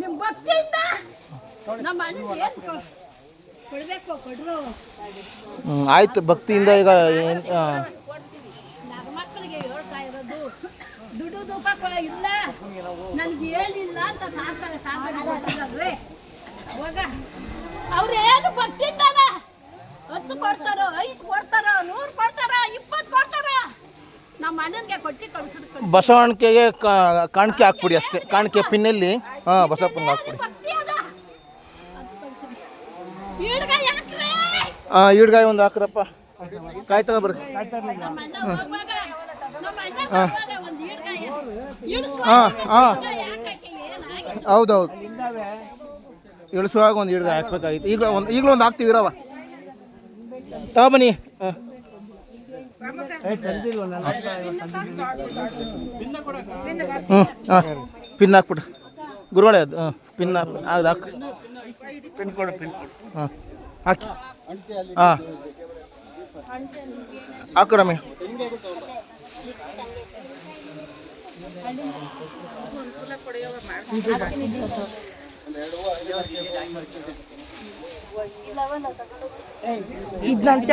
ನಿಮ್ಮ ಭಕ್ತಿಯಿಂದ ನಮ್ಮ ಅಣ್ಣನಿಗೆ ಏನು ಕೊಡಬೇಕು ಕೊಡ್ರು. ಆಯ್ತು, ಭಕ್ತಿಯಿಂದ ಈಗ ನನ್ನ ಮಕ್ಕಳಿಗೆ ಹೇಳ್ತಾ ಇರೋದು ದುಡ್ಡು ದೂಪ ಇಲ್ಲ, ನನಗೆ ಏನಿಲ್ಲ ಅಂತ ಸಾಕಾರೆ ಅವಾಗ ಅವ್ರು ಏನು ಭಕ್ತಿಯಿಂದ 10 ಕೊಡ್ತಾರೋ, 5 ಕೊಡ್ತಾರೋ, 100 ಕೊಡ್ತಾರೋ, 20 ಕೊಡ್ತಾರೋ, ನಮ್ಮ ಅಣ್ಣನಿಗೆ ಕೊಟ್ಟು ಕಳಿಸಿದ್ರು. ಬಸವಣಿಗೆಗೆ ಕಾಣಿಕೆ ಹಾಕ್ಬಿಡಿ ಅಷ್ಟೇ. ಕಾಣಿಕೆ ಪಿನ್ನಲ್ಲಿ ಬಸಪ್ಪನಿಗೆ ಹಾಕ್ಬಿಡಿ. ಈಡ್ಗಾಯಿ ಒಂದು ಹಾಕ್ರಪ್ಪ. ಕಾಯಿ ತಗೊಬರ್ರಿ. ಹೌದೌದು, ಇಳಿಸುವಾಗ ಒಂದು ಈಡ್ಗಾಯಿ ಹಾಕ್ಬೇಕಾಗಿತ್ತು. ಈಗಲೂ ಒಂದು ಹಾಕ್ತೀವಿರವ. ತಗೊಬನ್ನಿ. ಪಿನ್ ಹಾಕ್ಬಿಡ್ರಿ ಗುರುಗಳೇ. ಅದು ಪಿನ್ ಅದು ಹಾಕಿ. ಪಿನ್ ಕೊಡು. ಹಾಕಿ. ಹಾಕು ರಮ್ಯ. ಇದ್ನಂತೆ